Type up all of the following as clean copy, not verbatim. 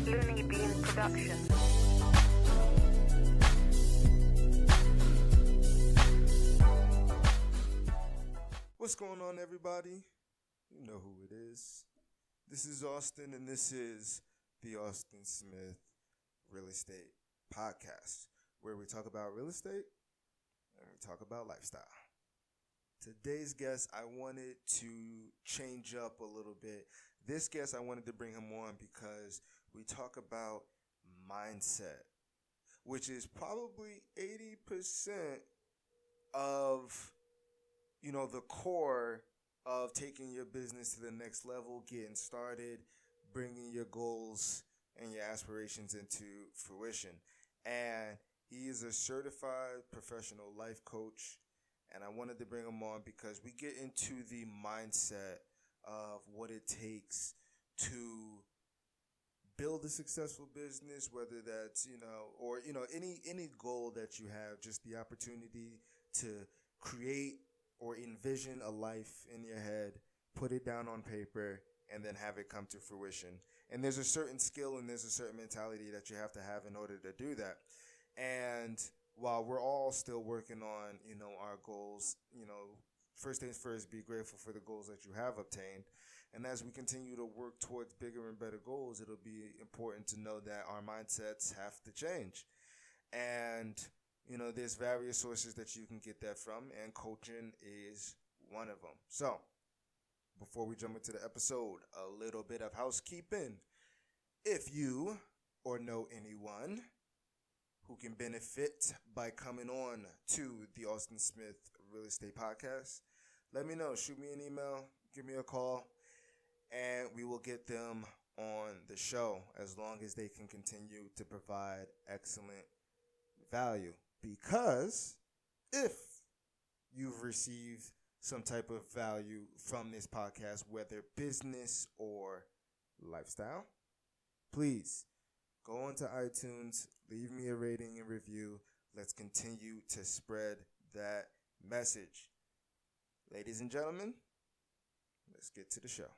Looney Bean production. What's going on, everybody? You know who it is. This is Austin, and this is the Austin Smith Real Estate Podcast, where we talk about real estate and we talk about lifestyle. Today's guest, I wanted to change up a little bit. This guest, I wanted to bring him on because we talk about mindset, which is probably 80% of, the core of taking your business to the next level, getting started, bringing your goals and your aspirations into fruition. And he is a certified professional life coach. And I wanted to bring him on because we get into the mindset of what it takes to build a successful business, whether that's, or any goal that you have, just the opportunity to create or envision a life in your head, put it down on paper, and then have it come to fruition. And there's a certain skill and there's a certain mentality that you have to have in order to do that. And while we're all still working on, our goals, first things first, be grateful for the goals that you have obtained. And as we continue to work towards bigger and better goals, it'll be important to know that our mindsets have to change. And, there's various sources that you can get that from, and coaching is one of them. So, before we jump into the episode, a little bit of housekeeping. If you or know anyone who can benefit by coming on to the Austin Smith Real Estate Podcast, let me know. Shoot me an email, give me a call, and we will get them on the show as long as they can continue to provide excellent value. Because if you've received some type of value from this podcast, whether business or lifestyle, please go onto iTunes, leave me a rating and review. Let's continue to spread that message. Ladies and gentlemen, let's get to the show.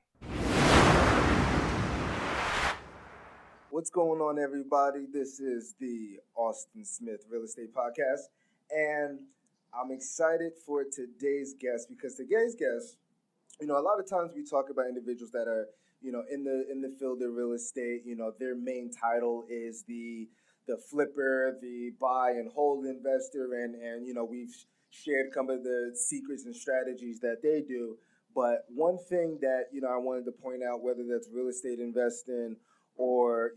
What's going on, everybody? This is the Austin Smith Real Estate Podcast, and I'm excited for today's guest because today's guest, a lot of times we talk about individuals that are, in the field of real estate. Their main title is the flipper, the buy and hold investor, and we've shared some of the secrets and strategies that they do. But one thing that I wanted to point out, whether that's real estate investing or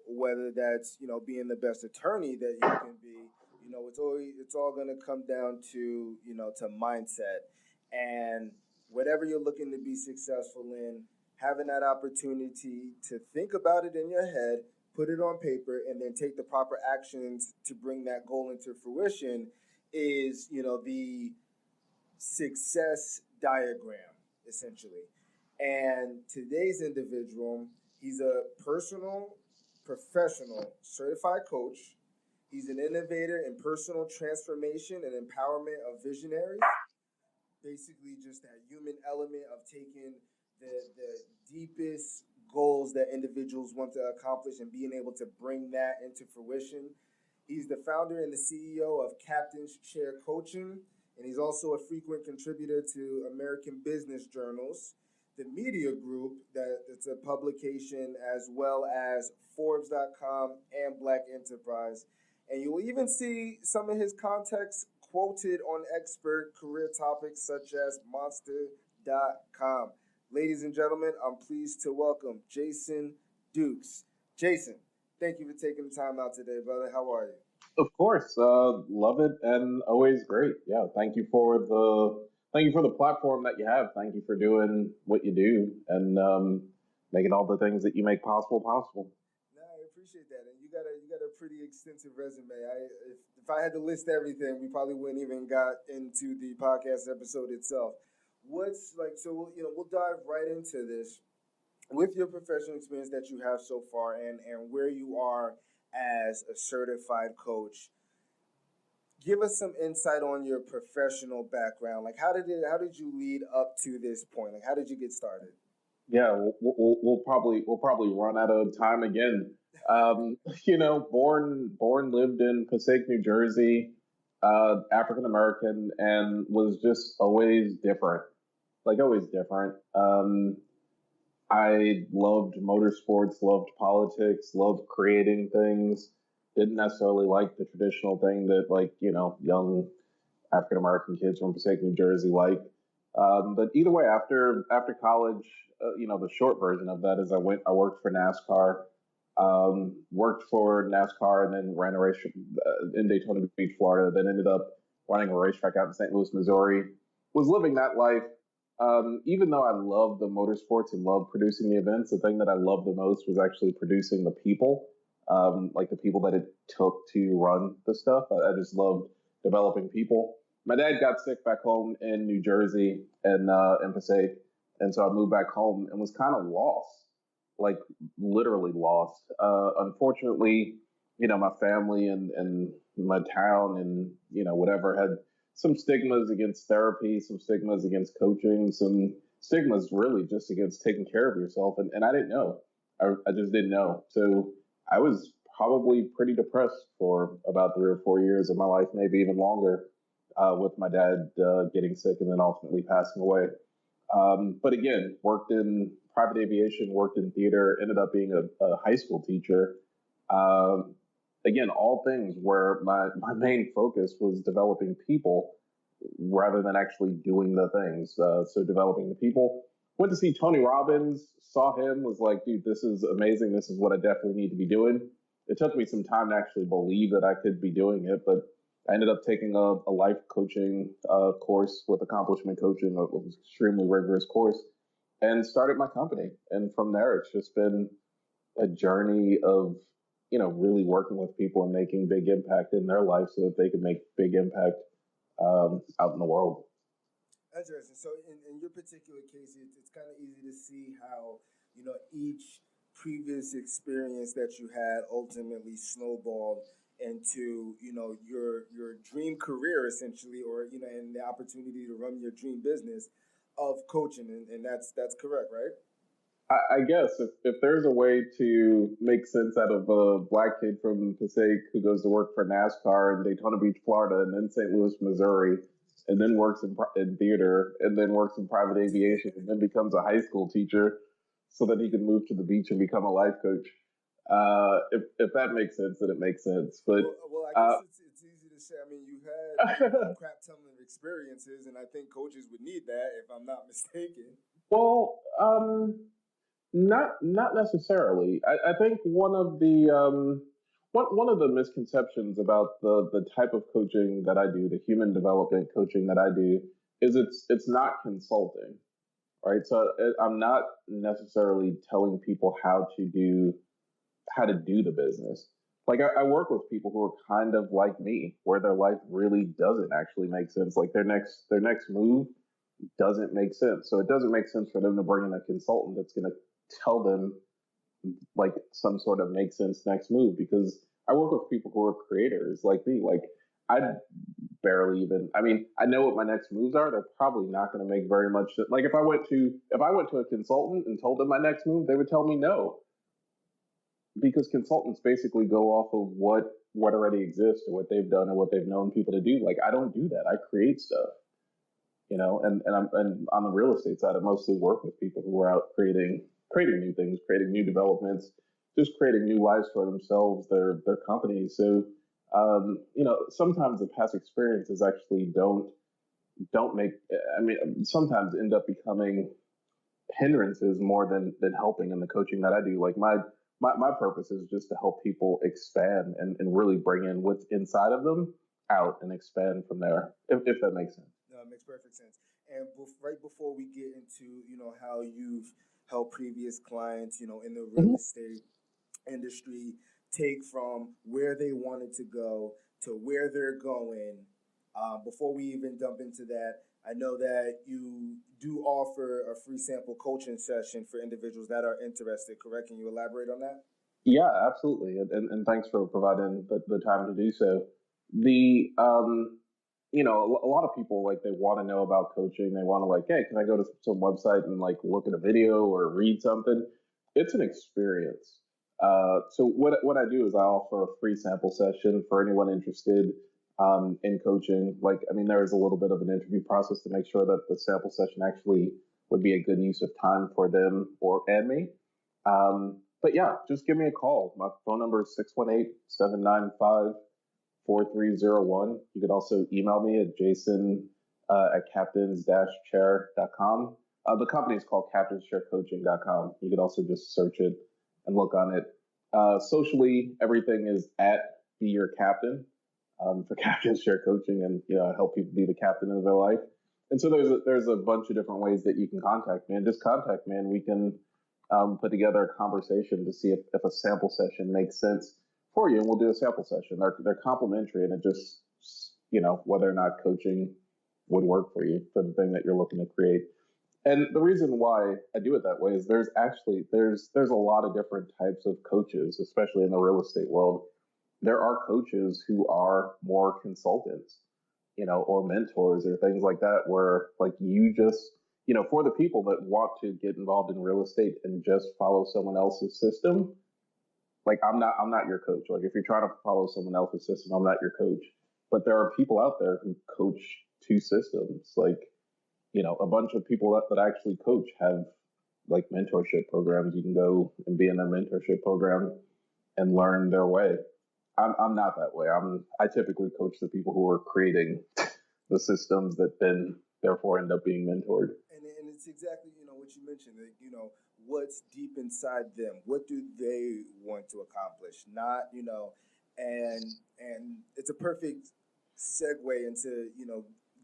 whether that's being the best attorney that you can be, it's all going to come down to to mindset. And whatever you're looking to be successful in, having that opportunity to think about it in your head, put it on paper, and then take the proper actions to bring that goal into fruition is the success diagram, essentially. And today's individual, he's a professional certified coach. He's an innovator in personal transformation and empowerment of visionaries. Basically, just that human element of taking the deepest goals that individuals want to accomplish and being able to bring that into fruition. He's the founder and the CEO of Captain's Chair Coaching, and he's also a frequent contributor to American Business Journals, the Media Group, that's a publication, as well as Forbes.com and Black Enterprise. And you'll even see some of his contacts quoted on expert career topics such as Monster.com. Ladies and gentlemen, I'm pleased to welcome Jason Dukes. Jason, thank you for taking the time out today, brother. How are you? Of course, love it and always great. Yeah, thank you for the platform that you have. Thank you for doing what you do and making all the things that you make possible. No, I appreciate that, and you got a pretty extensive resume. If I had to list everything, we probably wouldn't even got into the podcast episode itself. What's like? So we'll dive right into this with your professional experience that you have so far, and where you are as a certified coach. Give us some insight on your professional background. Like, how did you lead up to this point? Like, how did you get started? Yeah, we'll probably run out of time again. Born lived in Passaic, New Jersey, African American, and was just always different, like always different. I loved motorsports, loved politics, loved creating things. Didn't necessarily like the traditional thing that, like, young African American kids from Passaic, New Jersey like. But either way, after college, the short version of that is I worked for NASCAR, worked for NASCAR, and then ran a race in Daytona Beach, Florida. Then ended up running a racetrack out in St. Louis, Missouri. Was living that life. Even though I loved the motorsports and loved producing the events, the thing that I loved the most was actually producing the people, like the people that it took to run the stuff. I just loved developing people. My dad got sick back home in New Jersey and in Passaic, and so I moved back home and was kind of lost, like literally lost. Unfortunately, my family and my town and whatever had some stigmas against therapy, some stigmas against coaching, some stigmas really just against taking care of yourself, and I didn't know. I just didn't know. So I was probably pretty depressed for about 3 or 4 years of my life, maybe even longer, with my dad getting sick and then ultimately passing away. But again, worked in private aviation, worked in theater, ended up being a high school teacher. Um, Again, all things where my main focus was developing people rather than actually doing the things. So developing the people. Went to see Tony Robbins, saw him, was like, dude, this is amazing. This is what I definitely need to be doing. It took me some time to actually believe that I could be doing it, but I ended up taking a life coaching course with accomplishment coaching, a extremely rigorous course, and started my company. And from there, it's just been a journey of really working with people and making big impact in their life so that they can make big impact out in the world. Interesting. So in your particular case, it's kind of easy to see how each previous experience that you had ultimately snowballed into your dream career essentially, or and the opportunity to run your dream business of coaching, and that's correct, right? I guess if there's a way to make sense out of a black kid from Passaic who goes to work for NASCAR in Daytona Beach, Florida, and then St. Louis, Missouri, and then works in theater, and then works in private aviation, and then becomes a high school teacher, so that he can move to the beach and become a life coach. If that makes sense, then it makes sense. But Well, I guess it's easy to say. I mean, you had crap ton of experiences, and I think coaches would need that, if I'm not mistaken. well, not necessarily. I think one of the misconceptions about the type of coaching that I do, the human development coaching that I do, is it's not consulting, right? So I'm not necessarily telling people how to do the business. Like I work with people who are kind of like me, where their life really doesn't actually make sense. Like their next move doesn't make sense. So it doesn't make sense for them to bring in a consultant that's going to tell them like some sort of make sense next move, because I work with people who are creators like me. Like I barely even, I mean, I know what my next moves are. They're probably not going to make very much. Like if I went to a consultant and told them my next move, they would tell me no, because consultants basically go off of what already exists or what they've done or what they've known people to do. Like I don't do that. I create stuff, and on the real estate side, I mostly work with people who are out creating new things, creating new developments, just creating new lives for themselves, their companies. So sometimes the past experiences actually don't make. I mean, sometimes end up becoming hindrances more than helping in the coaching that I do. Like my purpose is just to help people expand and really bring in what's inside of them out and expand from there, if that makes sense. No, it makes perfect sense. And right before we get into how you've helped previous clients in the real Mhm. estate industry take from where they wanted to go to where they're going. Before we even jump into that, I know that you do offer a free sample coaching session for individuals that are interested, correct? Can you elaborate on that? Yeah, absolutely, and thanks for providing the time to do so. The a lot of people like they want to know about coaching. They want to like, hey, can I go to some website and like look at a video or read something? It's an experience. So what I do is I offer a free sample session for anyone interested in coaching. Like, I mean, there is a little bit of an interview process to make sure that the sample session actually would be a good use of time for them and me. But yeah, just give me a call. My phone number is 618-795-4301. You could also email me at jason at captains-chair.com. The company is called captainschaircoaching.com. You could also just search it and look on it. Socially, everything is at Be Your Captain for Captain's Chair Coaching, and I help people be the captain of their life. And so there's a bunch of different ways that you can contact me. And just contact me, and we can put together a conversation to see if a sample session makes sense for you, and we'll do a sample session. They're complimentary, and it just, whether or not coaching would work for you for the thing that you're looking to create. And the reason why I do it that way is there's a lot of different types of coaches, especially in the real estate world. There are coaches who are more consultants, or mentors or things like that, where like you just, for the people that want to get involved in real estate and just follow someone else's system, like I'm not your coach. Like if you're trying to follow someone else's system, I'm not your coach. But there are people out there who coach two systems. Like, a bunch of people that actually coach have like mentorship programs. You can go and be in their mentorship program and learn their way. I'm not that way. I typically coach the people who are creating the systems that then therefore end up being mentored. And it's exactly what you mentioned. That, what's deep inside them. What do they want to accomplish? Not and it's a perfect segue into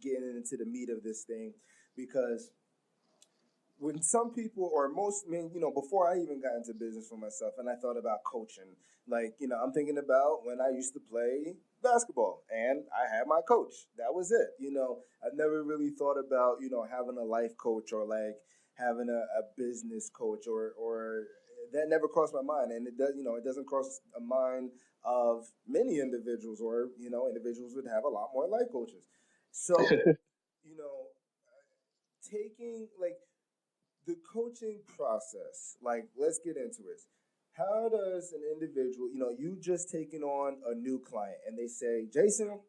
getting into the meat of this thing, because when some people or most men, before I even got into business for myself and I thought about coaching, like, I'm thinking about when I used to play basketball and I had my coach. That was it. I've never really thought about, having a life coach or like having a business coach or that never crossed my mind. And it does, it doesn't cross a mind of many individuals, or, individuals would have a lot more life coaches. So, taking like the coaching process, like let's get into it. How does an individual, you just taking on a new client and they say, Jason,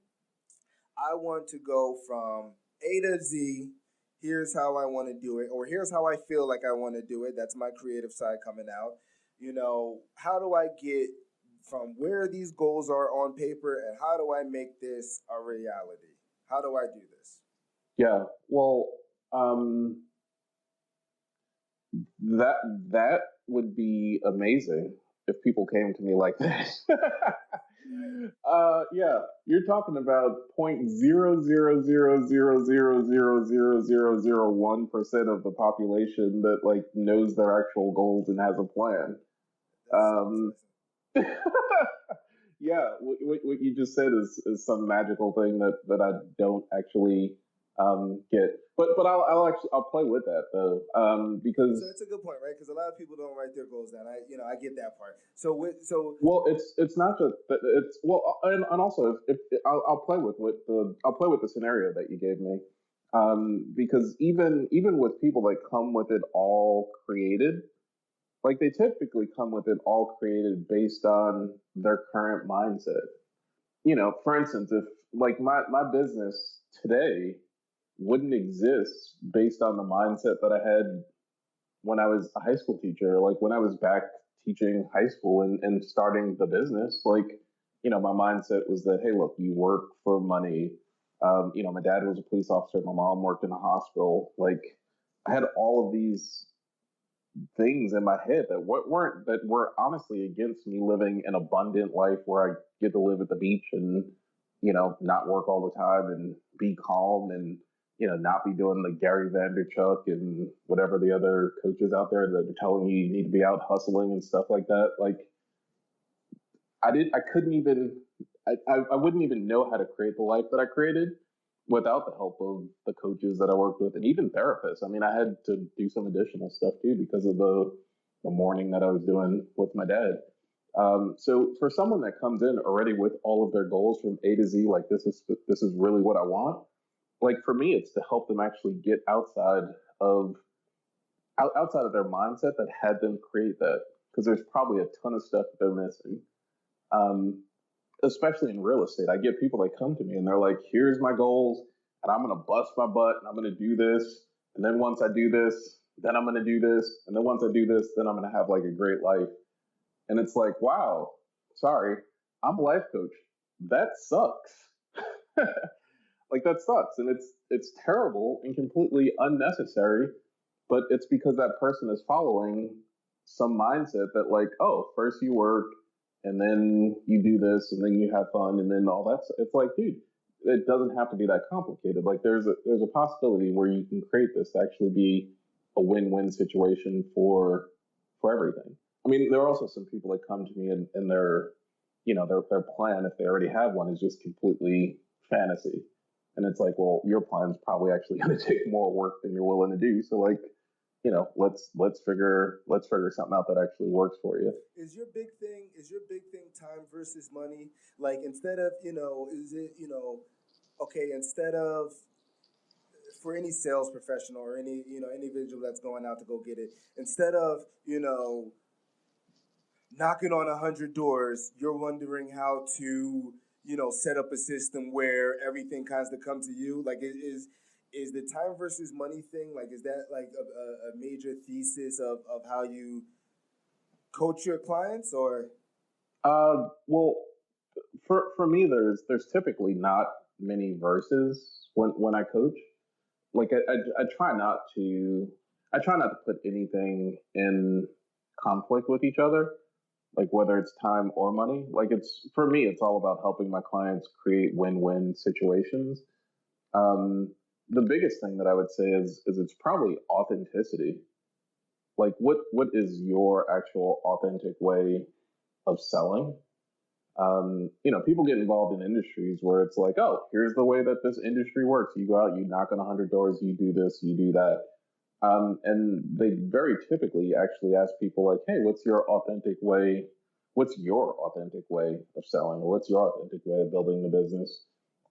I want to go from A to Z. Here's how I want to do it, or here's how I feel like I want to do it. That's my creative side coming out. How do I get from where these goals are on paper and how do I make this a reality? How do I do this? Yeah, well, that would be amazing if people came to me like that. Yeah, you're talking about 0.0000000001% of the population that like knows their actual goals and has a plan. Um, yeah, what you just said is some magical thing that I don't actually get. But I'll play with that though, because so it's a good point, right? Because a lot of people don't write their goals down. I get that part. Well, it's not just that it's well, and also if I'll play with the scenario that you gave me, because even with people that come with it all created, like they typically come with it all created based on their current mindset. For instance, if like my business today wouldn't exist based on the mindset that I had when I was a high school teacher, like when I was back teaching high school and starting the business, like, my mindset was that, hey, look, you work for money. My dad was a police officer. My mom worked in a hospital. Like I had all of these things in my head that were honestly against me living an abundant life where I get to live at the beach and, not work all the time and be calm and, not be doing the Gary Vaynerchuk and whatever the other coaches out there that are telling you need to be out hustling and stuff like that. Like I wouldn't even know how to create the life that I created without the help of the coaches that I worked with and even therapists. I mean, I had to do some additional stuff too because of the mourning that I was doing with my dad. So for someone that comes in already with all of their goals from A to Z, like this is really what I want. Like for me, it's to help them actually get of outside of their mindset that had them create that, because there's probably a ton of stuff that they're missing. Um, Especially in real estate, I get people that come to me and they're like, "Here's my goals, and I'm gonna bust my butt, and I'm gonna do this, and then once I do this, then I'm gonna do this, and then once I do this, then I'm gonna have like a great life." And it's like, wow, sorry, I'm a life coach. That sucks. Like that sucks, and it's terrible and completely unnecessary. But it's because that person is following some mindset that like, oh, first you work, and then you do this, and then you have fun, and then all that. It's like, dude, it doesn't have to be that complicated. Like there's a possibility where you can create this to actually be a win-win situation for everything. I mean, there are also some people that come to me and their plan, if they already have one, is just completely fantasy. And it's like, well, your plan's probably actually going to take more work than you're willing to do. So like, let's figure something out that actually works for you. Is your big thing time versus money? Like instead of, is it, okay, instead of for any sales professional or any, individual that's going out to go get it, instead of, knocking on 100 doors, you're wondering how to, set up a system where everything kinds of come to you. Like, is the time versus money thing, like, is that like a major thesis of how you coach your clients, or? Well, for me, there's typically not many verses when I coach. Like I try not to put anything in conflict with each other, like whether it's time or money. Like it's for me, it's all about helping my clients create win-win situations. Um, the biggest thing that I would say is it's probably authenticity. Like what is your actual authentic way of selling? People get involved in industries where it's like, oh, here's the way that this industry works. You go out, you knock on 100 doors, you do this, you do that. And they very typically actually ask people like, hey, what's your authentic way? What's your authentic way of selling, or what's your authentic way of building the business?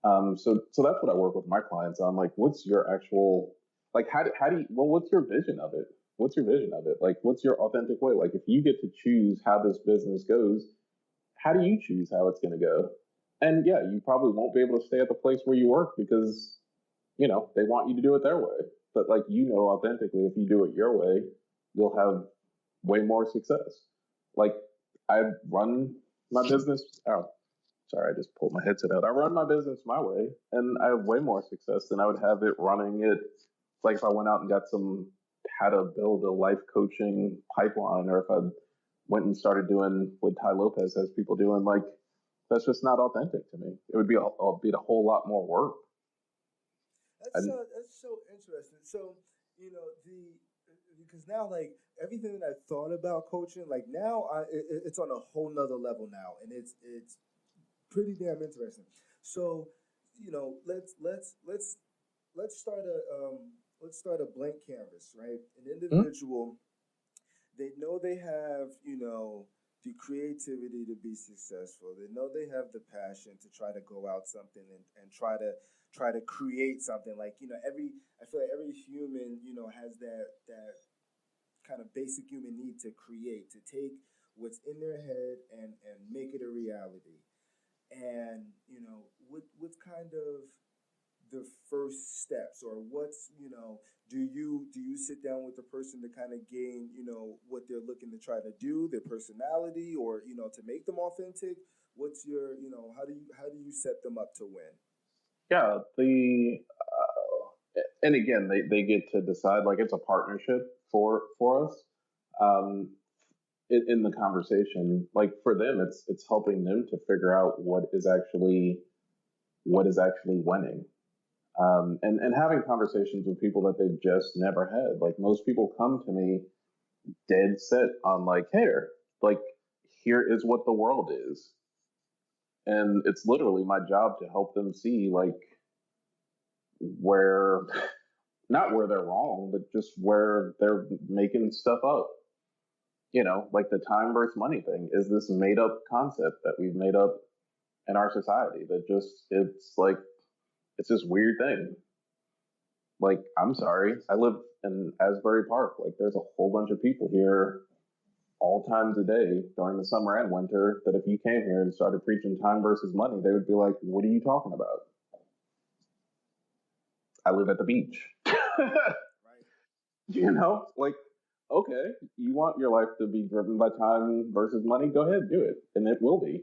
So that's what I work with my clients on. Like, what's your actual, like, how do you, well, what's your vision of it? What's your vision of it? Like, what's your authentic way? Like, if you get to choose how this business goes, how do you choose how it's going to go? And yeah, you probably won't be able to stay at the place where you work because, they want you to do it their way. But like, authentically, if you do it your way, you'll have way more success. Like I run my business. Oh, sorry, I just pulled my headset out. I run my business my way and I have way more success than I would have it running it. Like if I went out and got some, how to build a life coaching pipeline, or if I went and started doing what Ty Lopez has people doing, like that's just not authentic to me. It would be a whole lot more work. That's so interesting. So, the because now, like, everything that I thought about coaching, like now it's on a whole nother level now, and it's pretty damn interesting. So, let's start a blank canvas, right? An Mm-hmm. individual, they know they have, the creativity to be successful. They know they have the passion to try to go out something and try to create something. Like, I feel like every human, has that kind of basic human need to create, to take what's in their head and make it a reality. And, what's kind of the first steps, or what's, do you sit down with the person to kind of gain, what they're looking to try to do, their personality, or, to make them authentic? What's your, how do you set them up to win? Yeah, and again, they get to decide. Like it's a partnership for us. Um, in the conversation, like for them, it's helping them to figure out what is actually winning. And having conversations with people that they've just never had. Like most people come to me dead set on like, hey, like here is what the world is, and it's literally my job to help them see like where, not where they're wrong, but just where they're making stuff up. like the time versus money thing is this made up concept that we've made up in our society that just, it's like, it's this weird thing. Like, I'm sorry, I live in Asbury Park. Like, there's a whole bunch of people here all times a day during the summer and winter that if you came here and started preaching time versus money, they would be like, what are you talking about? I live at the beach. Right. Like, okay, you want your life to be driven by time versus money? Go ahead, do it. And it will be,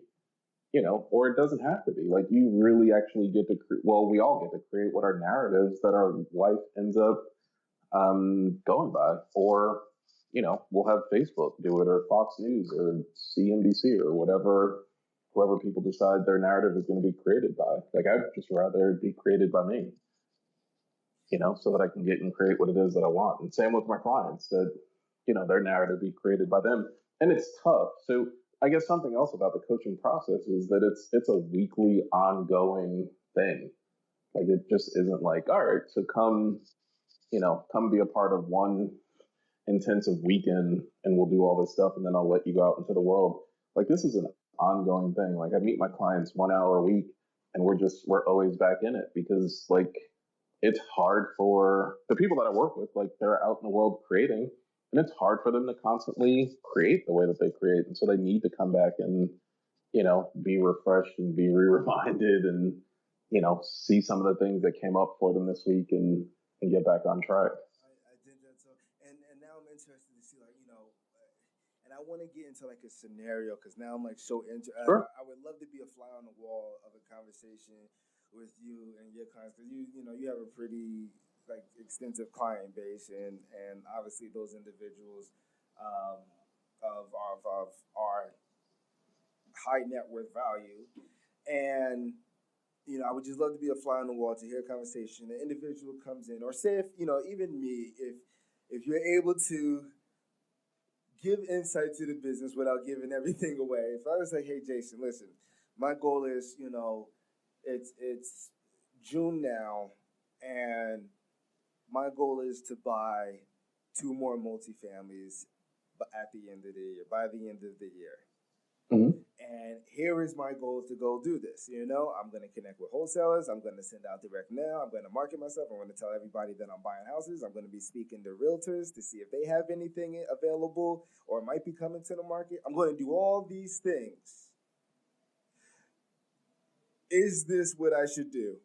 or it doesn't have to be. Like, you really actually get to, we all get to create what our narratives that our life ends up going by. Or, we'll have Facebook do it, or Fox News, or CNBC, or whatever, whoever people decide their narrative is going to be created by. Like, I'd just rather it be created by me, so that I can get and create what it is that I want. And same with my clients, that, their narrative be created by them. And it's tough. So I guess something else about the coaching process is that it's a weekly ongoing thing. Like, it just isn't like, all right, so come be a part of one intensive weekend and we'll do all this stuff and then I'll let you go out into the world. Like, this is an ongoing thing. Like, I meet my clients 1 hour a week and we're always back in it, because like, it's hard for the people that I work with. Like, they're out in the world creating, and it's hard for them to constantly create the way that they create. And so they need to come back and, be refreshed and be reminded and, see some of the things that came up for them this week and get back on track. I did that. So, and now I'm interested to see, like, and I want to get into like a scenario, because now I'm like so into. Sure. I would love to be a fly on the wall of a conversation with you and your clients, because you have a pretty like extensive client base, and obviously those individuals um, of our high net worth value, and I would just love to be a fly on the wall to hear a conversation. The individual comes in, or say if even me, if you're able to give insight to the business without giving everything away. If I was like, hey Jason, listen, my goal is, it's June now, and my goal is to buy 2 more multifamilies at the end of the year, by the end of the year. Mm-hmm. And here is my goal to go do this. I'm going to connect with wholesalers. I'm going to send out direct mail. I'm going to market myself. I'm going to tell everybody that I'm buying houses. I'm going to be speaking to realtors to see if they have anything available or might be coming to the market. I'm going to do all these things. Is this what I should do?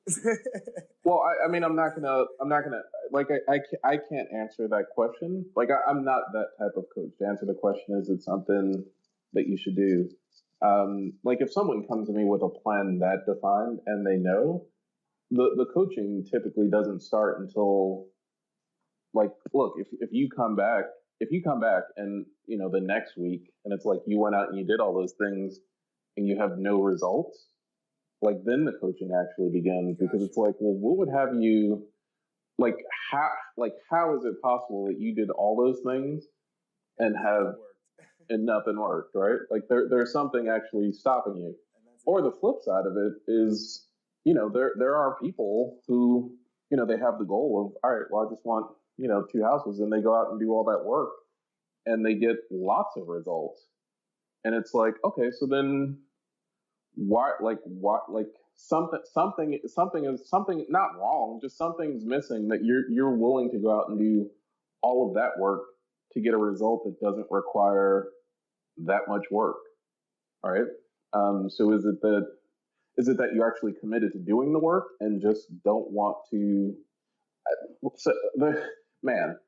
Well, I mean, I'm not gonna, like, I can't answer that question. Like, I'm not that type of coach. To answer the question, is it something that you should do? Like, if someone comes to me with a plan that defined and they know, the coaching typically doesn't start until, like, look, if you come back and, the next week, and it's like you went out and you did all those things and you have no results, like, then the coaching actually begins. Because it's like, well, what would have you, like, how is it possible that you did all those things and have and nothing worked, right? Like, there's something actually stopping you. Or the flip side of it is, there are people who, they have the goal of, all right, well, I just want, 2 houses, and they go out and do all that work and they get lots of results. And it's like, okay, so then why, like something is not wrong, just something's missing, that you're willing to go out and do all of that work to get a result that doesn't require that much work. All right. So is it that you're actually committed to doing the work and just don't want to? So,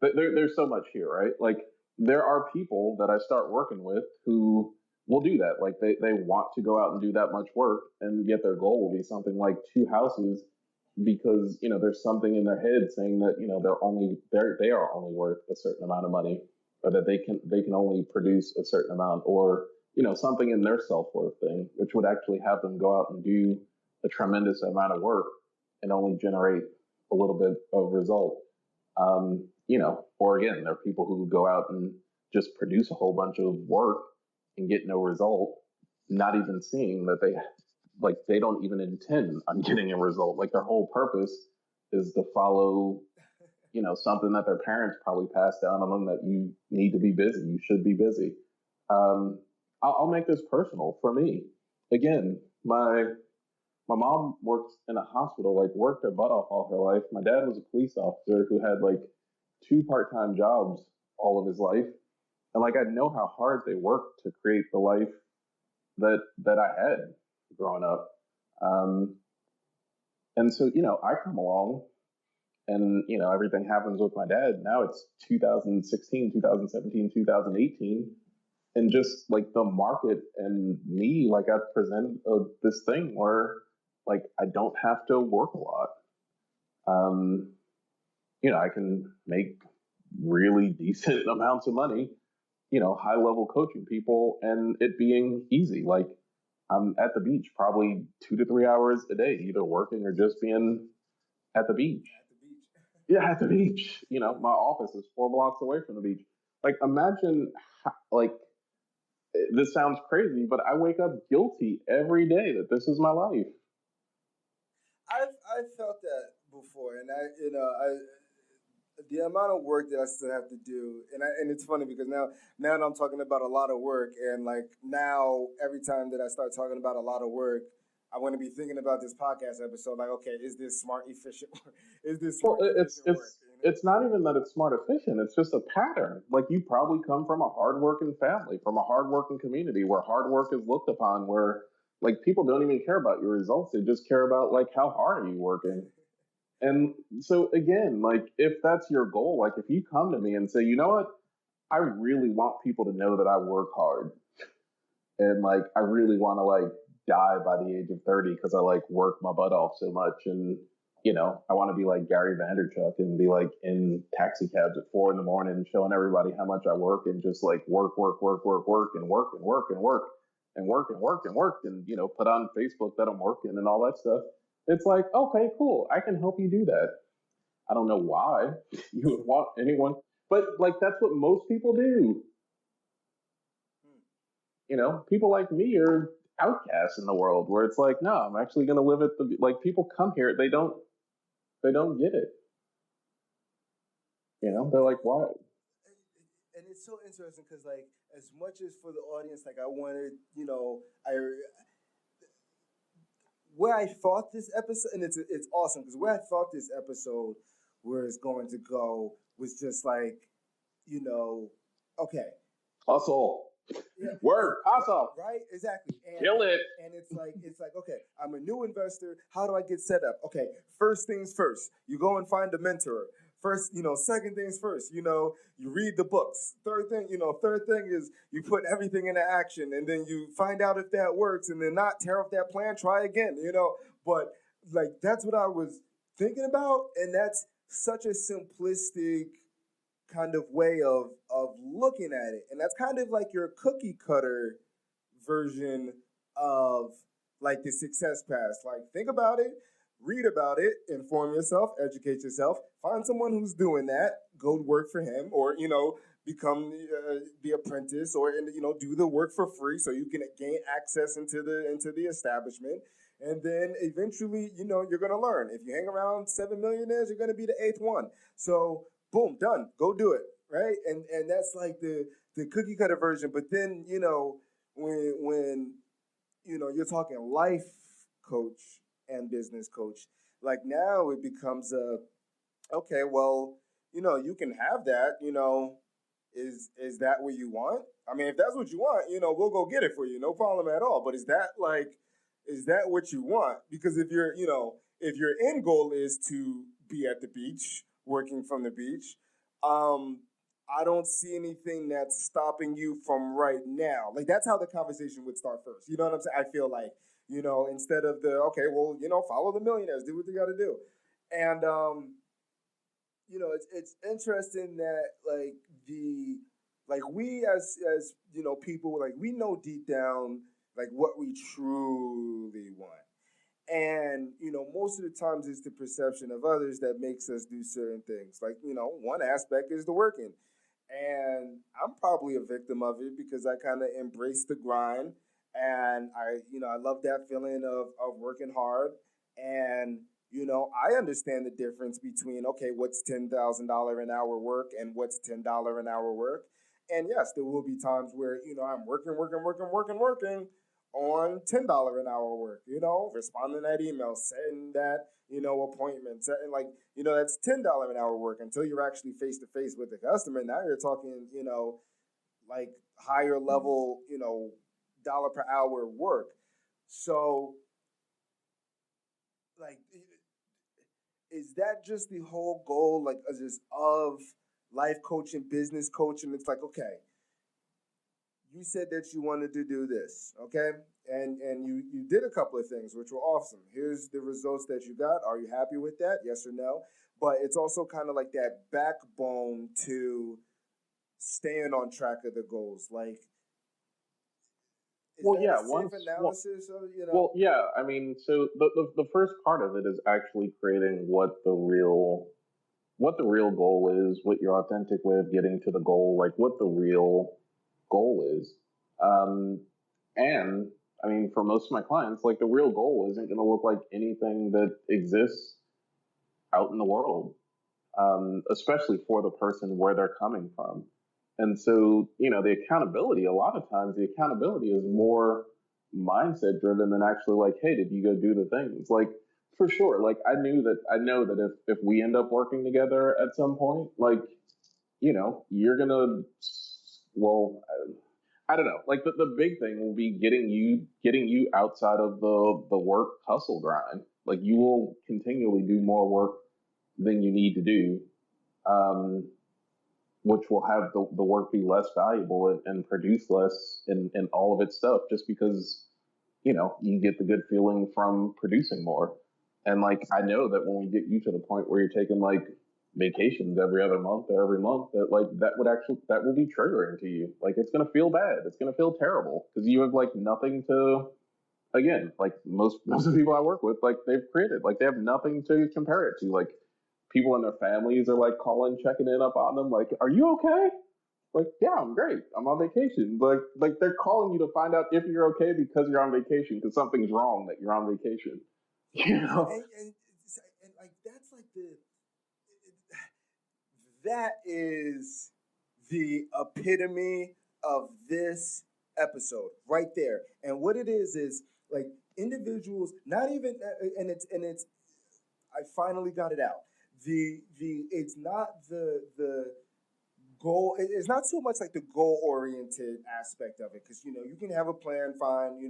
there's so much here, right? Like, there are people that I start working with who will do that. Like, they want to go out and do that much work, and yet their goal will be something like 2 houses, because there's something in their head saying that they are only worth a certain amount of money, or that they can only produce a certain amount, or something in their self-worth thing, which would actually have them go out and do a tremendous amount of work and only generate a little bit of result. Or again, there are people who go out and just produce a whole bunch of work and get no result, not even seeing that they don't even intend on getting a result. Like, their whole purpose is to follow, something that their parents probably passed down on them, that you need to be busy, you should be busy. Um, I'll make this personal for me. Again, my mom works in a hospital, like worked her butt off all her life. My dad was a police officer who had like two part-time jobs all of his life, and like I know how hard they worked to create the life that I had growing up. Um, and so I come along, and everything happens with my dad. Now it's 2016, 2017, 2018, and just like the market and me, like I present this thing where like I don't have to work a lot. Um, I can make really decent amounts of money, high level coaching people and it being easy. Like I'm at the beach probably 2 to 3 hours a day, either working or just being at the beach. At the beach. Yeah, at the beach. My office is 4 blocks away from the beach. Like imagine like this sounds crazy, but I wake up guilty every day that this is my life. I've felt that before, and I the amount of work that I still have to do, and it's funny because now that I'm talking about a lot of work, and like now every time that I start talking about a lot of work, I want to be thinking about this podcast episode. Like, okay, is this smart, efficient work? Is this Well, smart, efficient work? it's not even that it's smart efficient. It's just a pattern. Like you probably come from a hardworking family, from a hardworking community where hard work is looked upon, where like people don't even care about your results. They just care about like how hard are you working. And so again, like if that's your goal, like if you come to me and say, you know what, I really want people to know that I work hard, and like I really want to like die by the age of 30 because I like work my butt off so much, and I want to be like Gary Vanderchuck and be like in taxi cabs at 4 in the morning showing everybody how much I work and just like work, work, work, work, work, and work and work and work and work and work and work and put on Facebook that I'm working and all that stuff. It's like, okay, cool, I can help you do that. I don't know why you would want anyone, but like that's what most people do. Hmm. People like me are outcasts in the world where it's like, no, I'm actually going to live at the, like people come here, they don't get it. They're And like, why? and it's so interesting because like as much as for the audience, like I wanted, I where I thought this episode, and it's awesome because where I thought this episode where it's going to go was just like, you know, okay, Hustle. yeah, Work. Hustle. right, exactly, Kill it. and it's like okay, I'm a new investor. How do I get set up? Okay, first things first, you go and find a mentor. First, second things first, you read the books. Third thing is you put everything into action, and then you find out if that works, and then not tear off that plan, try again. But like that's what I was thinking about, and that's such a simplistic kind of way of looking at it. And that's kind of like your cookie cutter version of like the success path. Like think about it, read about it, inform yourself, educate yourself, find someone who's doing that, go work for him, or become the apprentice, or do the work for free so you can gain access into the establishment. And then eventually, you're gonna learn. If you hang around 7 millionaires, you're gonna be the eighth one. So boom, done. Go do it, right? And that's like the cookie cutter version. But then when you're talking life coach and business coach, like now it becomes a okay, well, you can have that. Is that what you want? I mean, if that's what you want, we'll go get it for you, no problem at all. But is that what you want? Because if your end goal is to be at the beach, working from the beach, um, I don't see anything that's stopping you from right now. Like that's how the conversation would start first. You know what I'm saying? I feel like, instead of the okay, well, follow the millionaires, do what they got to do, and it's interesting that we as people, like we know deep down like what we truly want. And most of the times it's the perception of others that makes us do certain things. Like one aspect is the working, and I'm probably a victim of it because I kind of embrace the grind, and I love that feeling of working hard, and I understand the difference between okay, what's $10,000 an hour work and what's $10 an hour work, And yes, there will be times where, I'm working on $10 an hour work, responding to that email, setting that, appointment, setting like, that's $10 an hour work until you're actually face to face with the customer. Now you're talking, like higher level, dollar per hour work. So, like, is that just the whole goal, like, just of life coaching, business coaching? It's like, okay, you said that you wanted to do this, okay? And you did a couple of things, which were awesome. Here's the results that you got. Are you happy with that? Yes or no? But it's also kind of like that backbone to staying on track of the goals. Like, is Well, that yeah, a safe analysis of, well, yeah. I mean, so the first part of it is actually creating what the real goal is, what your authentic way of getting to the goal, like what the real goal is. Um, and I mean, for most of my clients, like the real goal isn't going to look like anything that exists out in the world, especially for the person where they're coming from. And so, the accountability, a lot of times the accountability is more mindset driven than actually like, hey, did you go do the things? Like, for sure. Like, I know that if we end up working together at some point, like, you're going to, well, I don't know. Like the big thing will be getting you outside of the work hustle grind. Like you will continually do more work than you need to do, um, which will have the work be less valuable and produce less in all of its stuff just because, you get the good feeling from producing more. And like, I know that when we get you to the point where you're taking like vacations every other month or every month, that like, that will be triggering to you. Like, it's going to feel bad. It's going to feel terrible because you have like nothing to, again, like most of the people I work with, like they've created, like they have nothing to compare it to. Like people in their families are like calling, checking in up on them, like, "Are you okay?" Like, "Yeah, I'm great. I'm on vacation." But like they're calling you to find out if you're okay because you're on vacation because something's wrong that you're on vacation. You Yeah, know? and like that's like that is the epitome of this episode right there. And what it is like individuals, not even, and it's I finally got it out. The it's not the goal. It's not so much like the goal oriented aspect of it because you can have a plan, fine,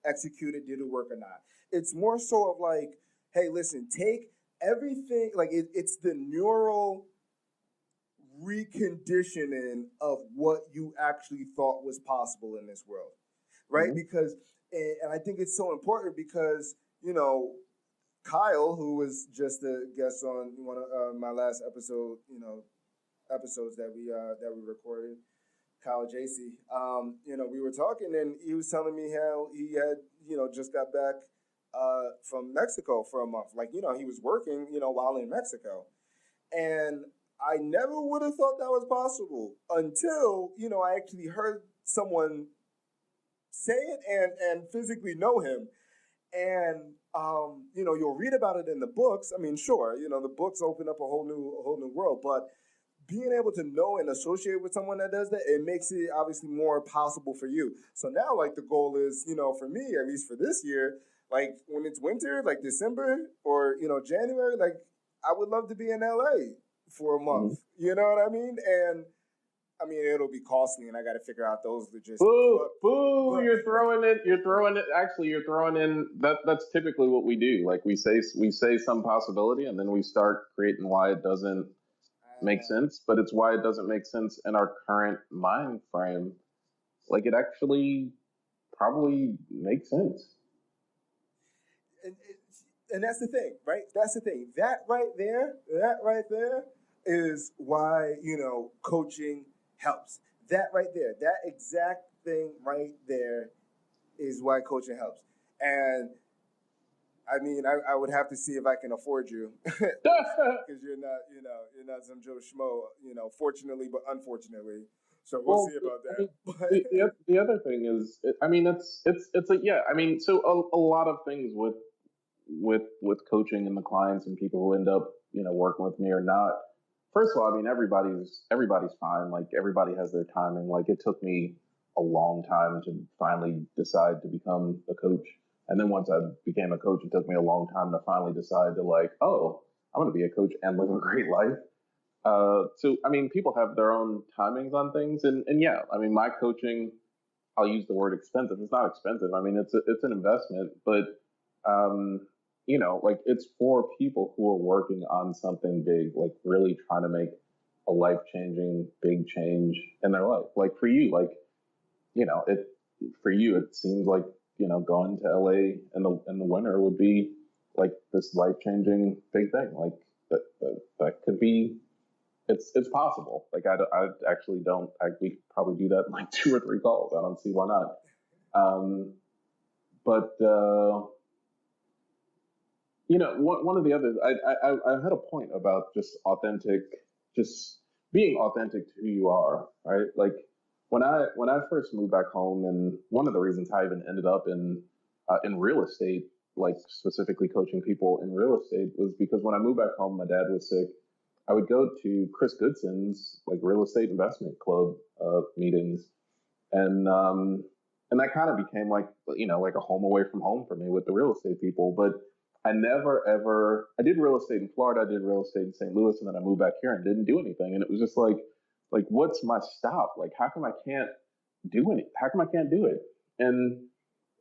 execute it, did it work or not. It's more so of like, hey, listen, take everything. Like it's the neural reconditioning of what you actually thought was possible in this world, right? Mm-hmm. Because and I think it's so important because Kyle, who was just a guest on one of my last episode, episodes that we recorded, Kyle JC. We were talking, and he was telling me how he had, just got back from Mexico for a month. Like, he was working, while in Mexico, and I never would have thought that was possible until, I actually heard someone say it and physically know him. And you'll read about it in the books. I mean, sure, the books open up a whole new world, but being able to know and associate with someone that does that, it makes it obviously more possible for you. So now, like, the goal is, for me, at least for this year, like when it's winter, like December or January, like I would love to be in LA for a month. Mm-hmm. You know what I mean? And I mean, it'll be costly, and I got to figure out those logistics. Boo! But You're throwing it. You're throwing it. Actually, you're throwing in that. That's typically what we do. Like we say some possibility, and then we start creating why it doesn't make sense. But it's why it doesn't make sense in our current mind frame. Like it actually probably makes sense. and, and that's the thing, right? That's the thing. That right there is why, coaching helps. That right there, that exact thing right there is why coaching helps. And I mean, I would have to see if I can afford you because you're not some Joe Schmo, fortunately, but unfortunately. So we'll see about I that. mean, But the other thing is, I mean, it's like, yeah, I mean, so a lot of things with coaching and the clients and people who end up, working with me or not, first of all, I mean, everybody's fine. Like everybody has their timing. Like it took me a long time to finally decide to become a coach. And then once I became a coach, it took me a long time to finally decide to like, oh, I'm going to be a coach and live a great life. So I mean, people have their own timings on things, and yeah, I mean, my coaching, I'll use the word expensive. It's not expensive. I mean, it's an investment, but um, like it's for people who are working on something big, like really trying to make a life changing big change in their life. Like for you, like it for you, it seems like going to LA in the winter would be like this life changing big thing. Like that could be it's possible. Like I actually don't. We could probably do that in like 2 or 3 calls. I don't see why not. But one of the others, I had a point about just being authentic to who you are, right? Like when I first moved back home, and one of the reasons I even ended up in real estate, like specifically coaching people in real estate, was because when I moved back home, my dad was sick. I would go to Chris Goodson's like real estate investment club meetings, and that kind of became like like a home away from home for me with the real estate people. But I never ever I did real estate in Florida, I did real estate in St. Louis, and then I moved back here and didn't do anything. And it was just like what's my stop? Like how come I can't do it? How come I can't do it? And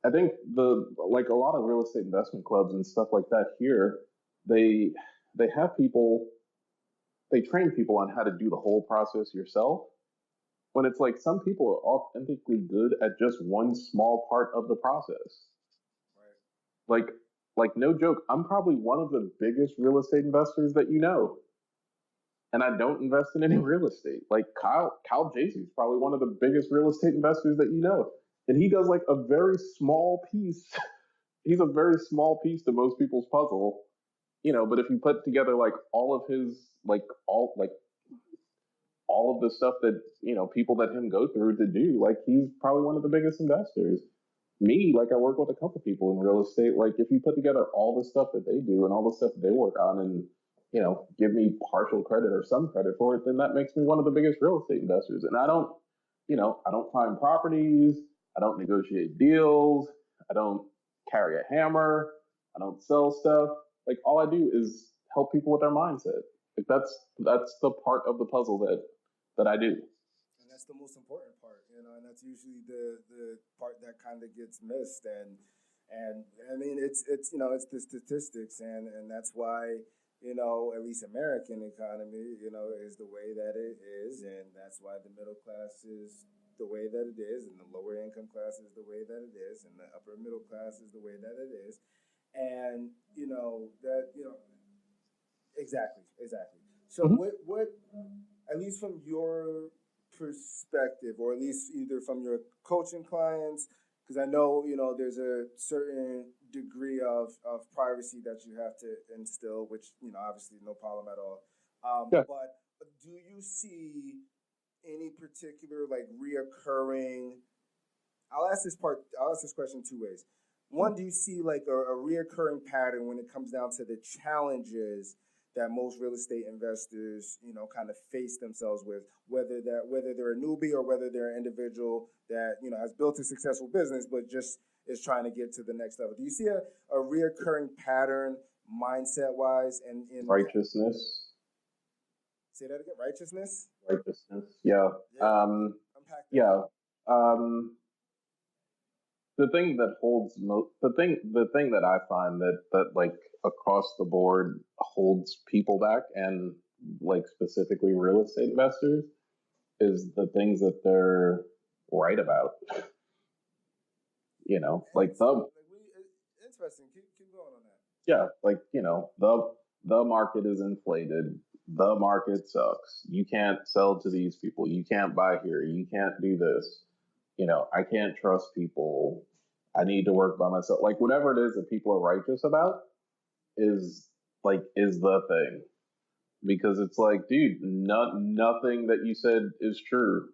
I think the like a lot of real estate investment clubs and stuff like that here, they have people they train people on how to do the whole process yourself. When it's like some people are authentically good at just one small part of the process. Right. Like no joke, I'm probably one of the biggest real estate investors that you know. And I don't invest in any real estate. Like Kyle Jasey is probably one of the biggest real estate investors that you know. And he does like a very small piece. He's a very small piece to most people's puzzle. But if you put together like all of his all of the stuff that people let him go through to do, like he's probably one of the biggest investors. Me, like I work with a couple people in real estate. Like if you put together all the stuff that they do and all the stuff they work on, and give me partial credit or some credit for it, then that makes me one of the biggest real estate investors. And I don't find properties, I don't negotiate deals, I don't carry a hammer, I don't sell stuff. Like all I do is help people with their mindset. Like that's the part of the puzzle that I do. And that's the most important part, and that's usually the part that kind of gets missed. And I mean, it's it's the statistics, and that's why at least American economy is the way that it is, and that's why the middle class is the way that it is, and the lower income class is the way that it is, and the upper middle class is the way that it is, and that exactly. So Mm-hmm. what at least from your perspective, or at least either from your coaching clients, because I know there's a certain degree of privacy that you have to instill, which obviously no problem at all. Yeah. But do you see any particular like reoccurring? I'll ask this question 2 ways. One, do you see like a reoccurring pattern when it comes down to the challenges that most real estate investors, kind of face themselves with, whether they're a newbie or whether they're an individual that, has built a successful business, but just is trying to get to the next level? Do you see a reoccurring pattern mindset wise and in Righteousness? Say that again. Righteousness. Yeah. Yeah. Unpack that. Yeah. The thing that the thing that I find that like across the board holds people back, and like specifically real estate investors, is the things that they're right about. Like Interesting. Keep going on that. yeah, like the market is inflated. The market sucks. You can't sell to these people. You can't buy here. You can't do this. I can't trust people. I need to work by myself. Like whatever it is that people are righteous about is the thing. Because it's like, dude, nothing that you said is true.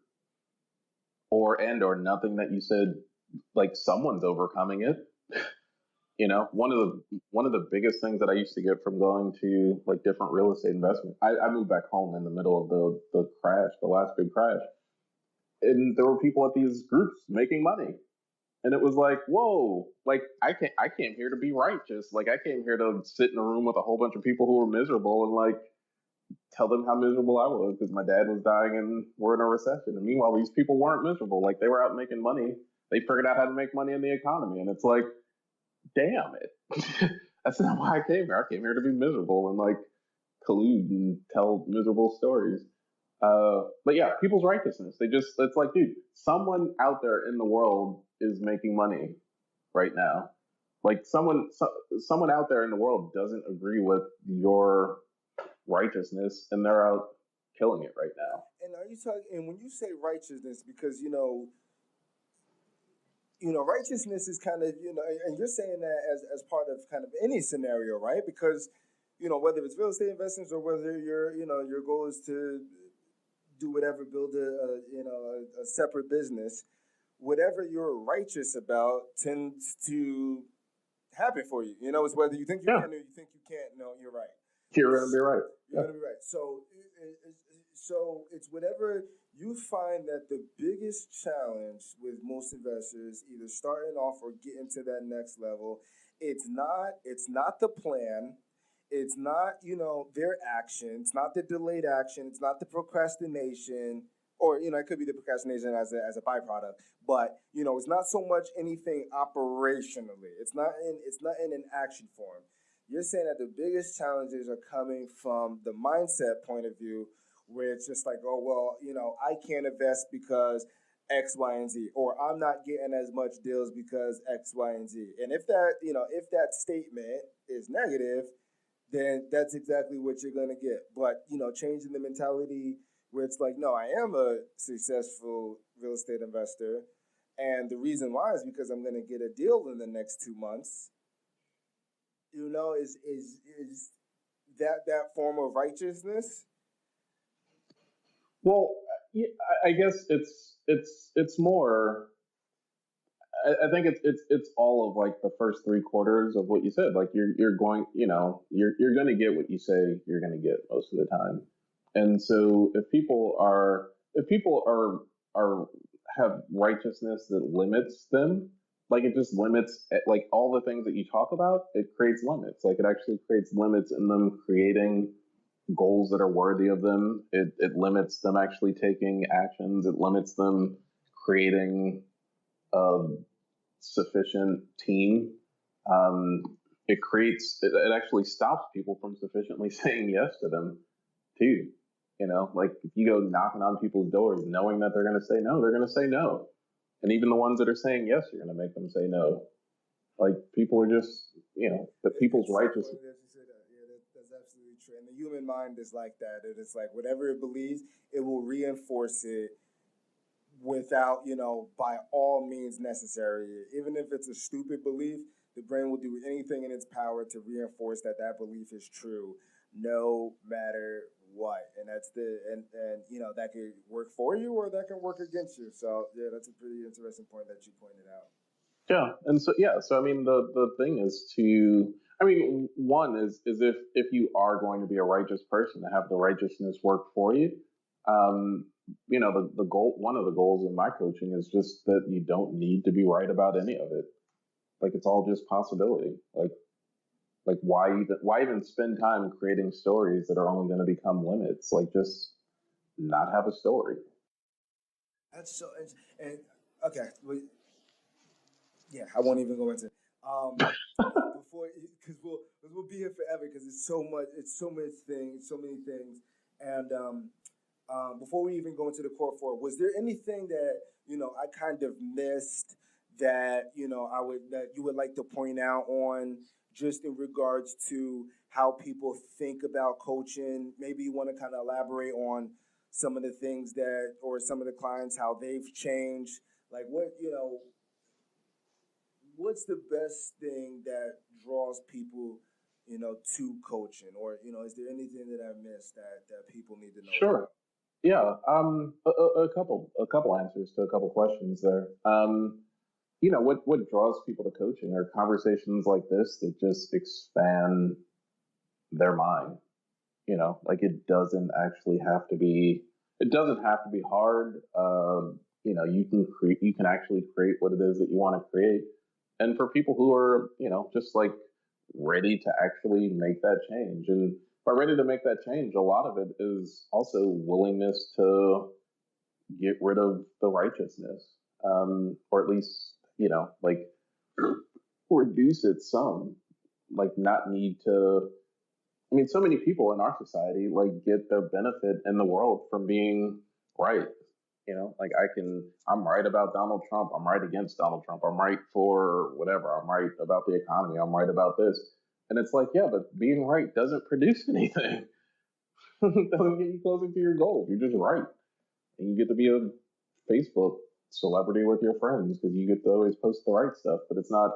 Or nothing that you said, like someone's overcoming it. You know, one of the biggest things that I used to get from going to like different real estate investment. I moved back home in the middle of the crash, the last big crash, and there were people at these groups making money, and it was like, whoa, like I came here to be righteous, like I came here to sit in a room with a whole bunch of people who were miserable and like tell them how miserable I was because my dad was dying and we're in a recession. And meanwhile, these people weren't miserable. Like they were out making money. They figured out how to make money in the economy. And it's like, damn it. That's not why I came here. I came here to be miserable and like collude and tell miserable stories. But yeah, people's righteousness. It's like, dude, someone out there in the world is making money right now. Like someone out there in the world doesn't agree with your righteousness and they're out killing it right now. And are you talking? And when you say righteousness, because righteousness is kind of, and you're saying that as part of kind of any scenario, right? Because, whether it's real estate investments or whether your goal is to do whatever, build a separate business, whatever you're righteous about tends to happen for you. It's whether you think you can or you think you can't. No, you're right. You're gonna be right. You're gonna be right. So it's whatever you find that the biggest challenge with most investors, either starting off or getting to that next level, it's not the plan, it's not their action, it's not the delayed action, it's not the procrastination, or it could be the procrastination as a byproduct, but it's not so much anything operationally. It's not in an action form. You're saying that the biggest challenges are coming from the mindset point of view, where it's just like, oh, well, I can't invest because X, Y, and Z, or I'm not getting as much deals because X, Y, and Z. And if that statement is negative, then that's exactly what you're going to get. But, changing the mentality where it's like, no, I am a successful real estate investor. And the reason why is because I'm going to get a deal in the next 2 months. Is that form of righteousness? Well, I guess it's more. I think it's all of like the first 3 quarters of what you said. Like you're going, you're going to get what you say you're going to get most of the time. And so if people are have righteousness that limits them, like it just limits like all the things that you talk about, it creates limits. Like it actually creates limits in them creating goals that are worthy of them. It limits them actually taking actions. It limits them creating a sufficient team. It actually stops people from sufficiently saying yes to them too. Like if you go knocking on people's doors knowing that they're going to say no, they're going to say no. And even the ones that are saying yes, you're going to make them say no. Like people are just, the people's righteous. That's absolutely true. And the human mind is like that. It's like whatever it believes, it will reinforce it without, by all means necessary. Even if it's a stupid belief, the brain will do anything in its power to reinforce that belief is true, no matter what. And that's that could work for you or that can work against you. So yeah, that's a pretty interesting point that you pointed out. Yeah, and so I mean, the thing is to, I mean, one is if you are going to be a righteous person, to have the righteousness work for you. The goal, one of the goals in my coaching is just that you don't need to be right about any of it. Like it's all just possibility. Like why even spend time creating stories that are only going to become limits? Like just not have a story. That's so, and okay, yeah, I won't even go into before because we'll be here forever because it's so many things, and before we even go into the core four, was there anything that I kind of missed that that you would like to point out on just in regards to how people think about coaching? Maybe you want to kind of elaborate on some of the things that, or some of the clients, how they've changed. Like what's the best thing that draws people, to coaching, or is there anything that I missed that people need to know? Sure. About? Yeah. A couple answers to a couple questions there. what draws people to coaching are conversations like this that just expand their mind. Like it doesn't have to be hard. You can actually create what it is that you want to create. And for people who are, just like ready to actually make that change. And by ready to make that change, a lot of it is also willingness to get rid of the righteousness, or at least, like reduce it some, like not need to. I mean, so many people in our society like get their benefit in the world from being right. Like I'm right about Donald Trump. I'm right against Donald Trump. I'm right for whatever. I'm right about the economy. I'm right about this. And it's like, yeah, but being right doesn't produce anything. It doesn't get you closer to your goals. You're just right. And you get to be a Facebook celebrity with your friends because you get to always post the right stuff, but it's not,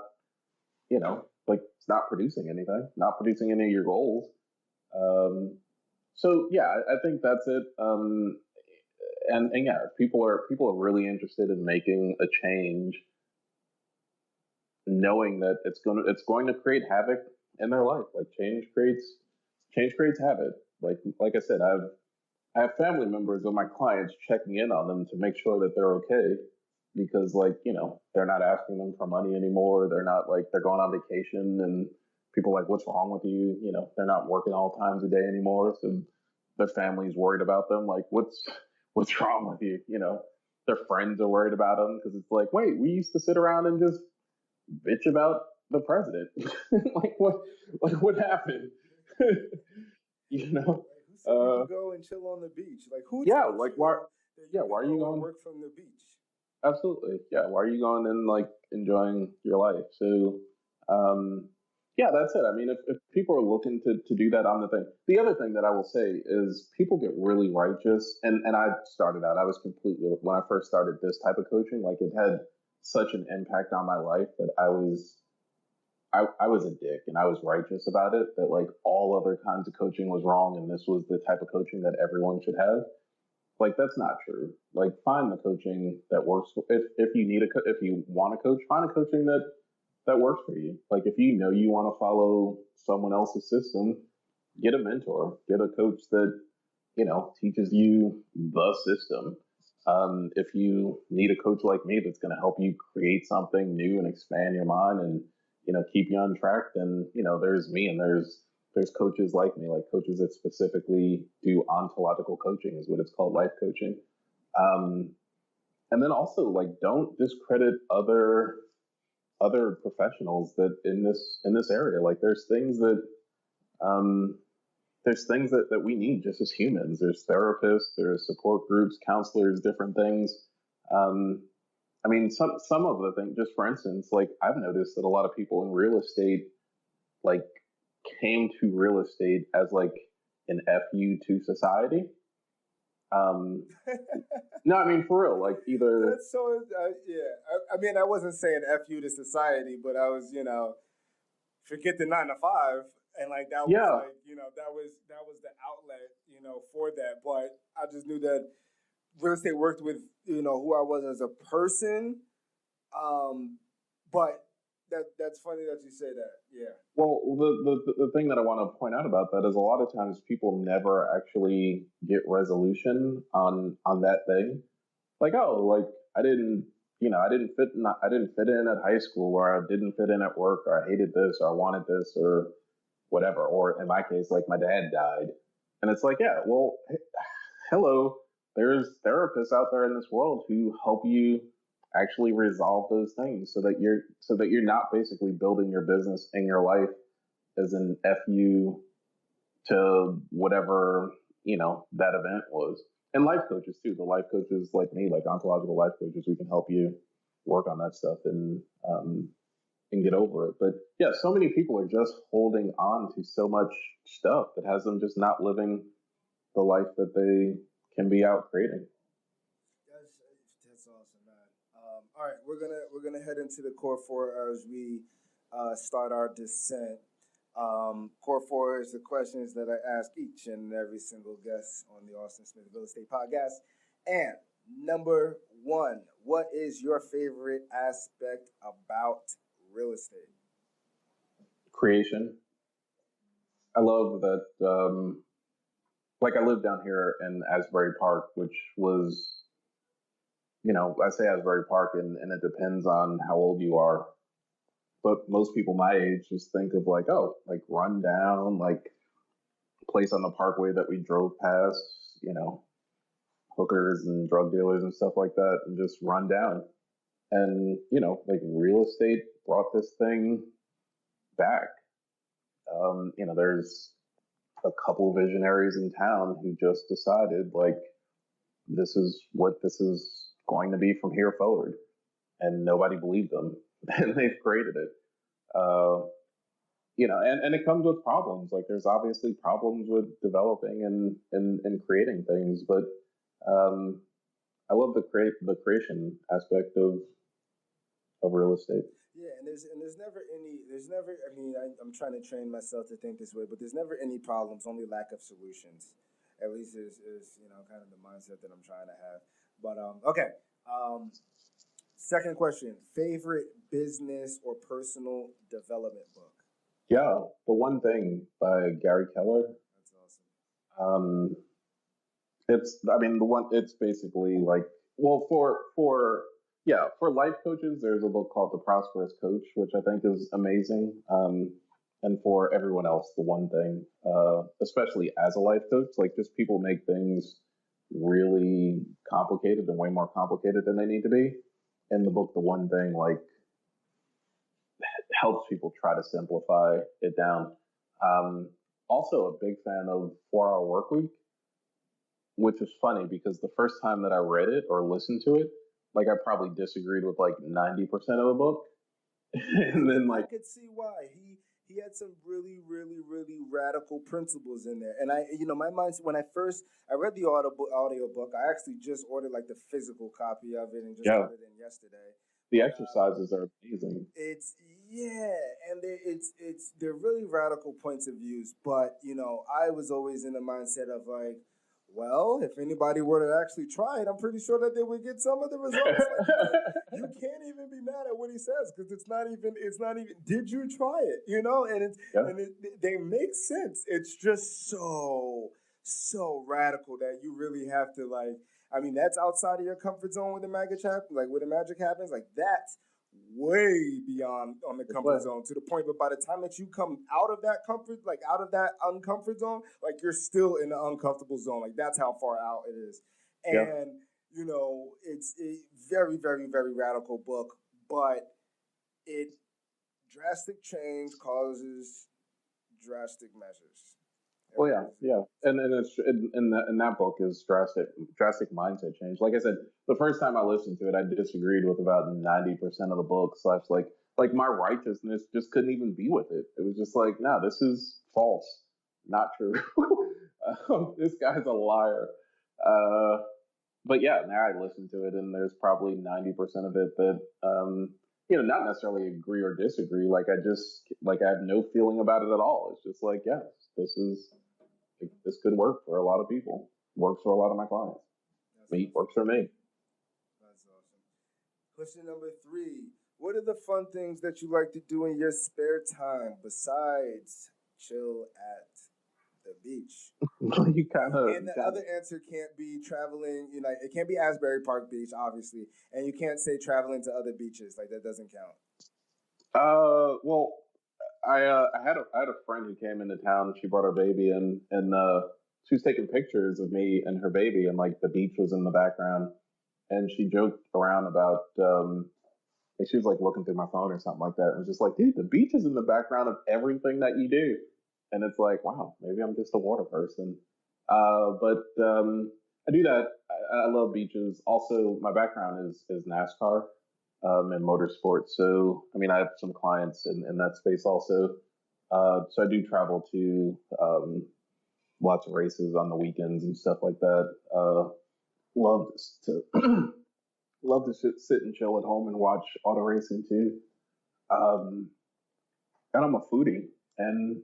like it's not producing anything, not producing any of your goals. So yeah, I think that's it. And yeah, people are really interested in making a change, knowing that it's going to create havoc in their life. Like change creates havoc. Like I said, I have family members of my clients checking in on them to make sure that they're okay because they're not asking them for money anymore. They're not like they're going on vacation and people are like, what's wrong with you? They're not working all times a day anymore. So their family's worried about them. Like, what's wrong with you? Their friends are worried about them because it's like, wait, we used to sit around and just bitch about the president. What happened? you know? Who said you could go and chill on the beach? Like, who Yeah, told like you why? that Yeah, you why could are you go and going? work from the beach? Absolutely, yeah. Why are you going and like enjoying your life? So, um, yeah, that's it. I mean, if people are looking to do that on the thing, the other thing that I will say is people get really righteous, and I started out. I was completely when I first started this type of coaching, like it had such an impact on my life that I was a dick and I was righteous about it. That like all other kinds of coaching was wrong, and this was the type of coaching that everyone should have. Like that's not true. Like find the coaching that works. If you need if you want to coach, find a coaching that works for you. Like if you know you want to follow someone else's system, get a mentor, get a coach that teaches you the system. If you need a coach like me that's going to help you create something new and expand your mind and keep you on track, then there's me and there's coaches like me, like coaches that specifically do ontological coaching is what it's called, life coaching. Um, and then also like don't discredit other professionals that in this area. Like um, there's things that we need just as humans. There's therapists, there's support groups, counselors, different things. Um, I mean, some of the things, just for instance, like I've noticed that a lot of people in real estate like came to real estate as like an FU to society. Um, no, I mean for real, like either That's so, yeah. I mean, I wasn't saying F you to society, but I was, forget the 9 to 5. And like, that was yeah, like, that was the outlet, for that. But I just knew that real estate worked with, who I was as a person. Um, but that's funny that you say that. Yeah. well, the thing that I want to point out about that is a lot of times people never actually get resolution on that thing. Like, oh, like I didn't fit in at high school, or I didn't fit in at work, or I hated this, or I wanted this, or whatever. Or in my case, like my dad died, and it's like, yeah, well, hello, there's therapists out there in this world who help you actually resolve those things so that you're not basically building your business and your life as an fu to whatever that event was. And life coaches too, the life coaches like me, like ontological life coaches, we can help you work on that stuff and get over it. But yeah, so many people are just holding on to so much stuff that has them just not living the life that they can be out creating. That's awesome, man. All right, we're gonna head into the core four as we start our descent. Core four is the questions that I ask each and every single guest on the Austin Smith Real Estate Podcast. And number one, what is your favorite aspect about real estate? Creation. I love that. Like I live down here in Asbury Park, which was, I say Asbury Park, and it depends on how old you are. But most people my age just think of like, oh, like run down, like place on the parkway that we drove past, hookers and drug dealers and stuff like that, and just run down. And, like real estate brought this thing back. There's a couple visionaries in town who just decided like this is what this is going to be from here forward, and nobody believed them, and they've created it. Uh, and it comes with problems. Like there's obviously problems with developing and creating things, but um, I love the creation aspect of real estate. Yeah, and there's never any there's never I mean I'm trying to train myself to think this way, but there's never any problems, only lack of solutions. At least is kind of the mindset that I'm trying to have. But okay. Um, Second question: favorite business or personal development book? Yeah, The One Thing by Gary Keller. That's awesome. Um, I mean, it's basically like, well, for life coaches, there's a book called The Prosperous Coach, which I think is amazing. And for everyone else, The One Thing, especially as a life coach, like just people make things really complicated and way more complicated than they need to be. In the book, The One Thing, like helps people try to simplify it down. Um, Also, a big fan of 4 Hour Workweek, which is funny because the first time that I read it or listened to it, like I probably disagreed with like 90% of the book. And then I like, could see why he had some really really radical principles in there. And my mind when I read the audio book, I actually just ordered like the physical copy of it and just yeah, got it in yesterday. the But exercises are amazing. it's yeah, and they're really radical points of views. But I was always in the mindset of like, well, if anybody were to actually try it, I'm pretty sure that they would get some of the results. You can't even be mad at what he says because it's not even. Did you try it? Yeah, They make sense. It's just so radical that you really have to like. I mean, that's outside of your comfort zone with the magic happens. Like where the magic happens, like that's way beyond on the it's comfort what, zone to the point. But by the time that you come out of that comfort, like out of that uncomfort zone, like you're still in the uncomfortable zone. Like that's how far out it is. yeah. And it's a very, very, very radical book, but it drastic change causes drastic measures. Oh yeah, yeah, and it's in that book is drastic mindset change. Like I said, the first time I listened to it, I disagreed with about 90% of the book. Slash, like my righteousness just couldn't even be with it. It was just like, no, this is false, not true. This guy's a liar. Uh, but yeah, now I listen to it, and there's probably 90% of it that not necessarily agree or disagree. Like I have no feeling about it at all. It's just like, yes, this could work for a lot of people. Works for a lot of my clients. That's Me awesome. works for me. That's awesome. Question number 3. What are the fun things that you like to do in your spare time besides chill at the beach? you kind of, And the other answer can't be traveling, it can't be Asbury Park Beach, obviously. And you can't say traveling to other beaches. Like, that doesn't count. well, I had a friend who came into town. She brought her baby in, and she was taking pictures of me and her baby, and like the beach was in the background. And she joked around about like she was like looking through my phone or something like that. And it was just like, dude, the beach is in the background of everything that you do. And it's like, wow, maybe I'm just a water person. But I do that. I love beaches. Also, my background is NASCAR and motorsports. So, I mean, I have some clients in that space also. So I do travel to lots of races on the weekends and stuff like that. Love to love to sit and chill at home and watch auto racing too. Um, and I'm a foodie, and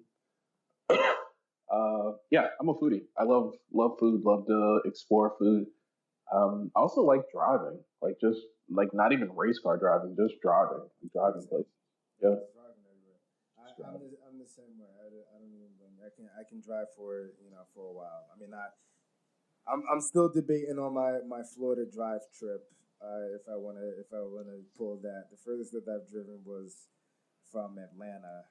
yeah, I'm a foodie. I love food. Love to explore food. I also like driving, like just like not even race car driving, just driving places. Yeah, Driving everywhere. I'm the same way. I don't even blame you. I can drive for for a while. I mean, I'm still debating on my Florida drive trip. If I wanna pull that, the furthest that I've driven was from Atlanta,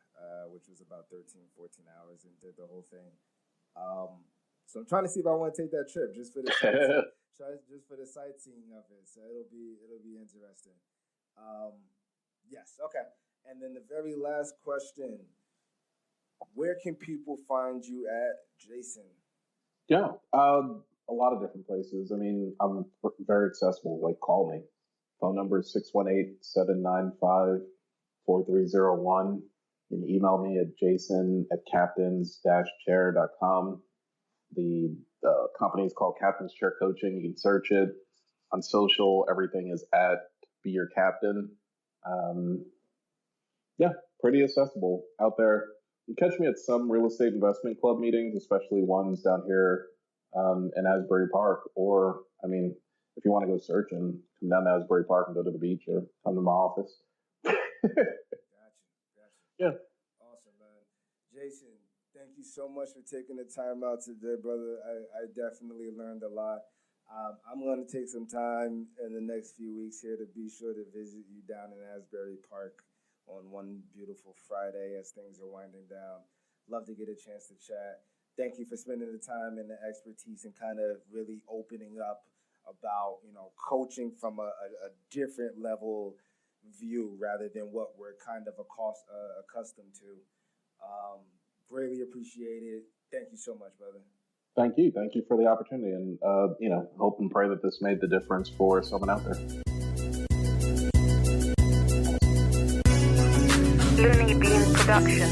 which was about 13, 14 hours, and did the whole thing. So I'm trying to see if I want to take that trip just for the sightseeing, just for the sightseeing of it. So it'll be interesting. Yes, okay. And then the very last question: where can people find you at, Jason? yeah. A lot of different places. I mean, I'm very accessible. Like, call me. Phone number is 618-795-4301. You can email me at jason@captains-chair.com. The company is called Captain's Chair Coaching. You can search it on social. Everything is at Be Your Captain. Um, yeah, pretty accessible out there. You can catch me at some real estate investment club meetings, especially ones down here in Asbury Park. Or, I mean, if you want to go searching, come down to Asbury Park and go to the beach, or come to my office. Gotcha. Yeah. Awesome, man. Jason, thank you so much for taking the time out today, brother. I definitely learned a lot. I'm going to take some time in the next few weeks here to be sure to visit you down in Asbury Park on one beautiful Friday as things are winding down. Love to get a chance to chat. Thank you for spending the time and the expertise and kind of really opening up about, coaching from a different level view rather than what we're kind of accustomed to. Greatly appreciate it. Thank you so much, brother. Thank you. Thank you for the opportunity. And, hope and pray that this made the difference for someone out there. Looney Bean Production.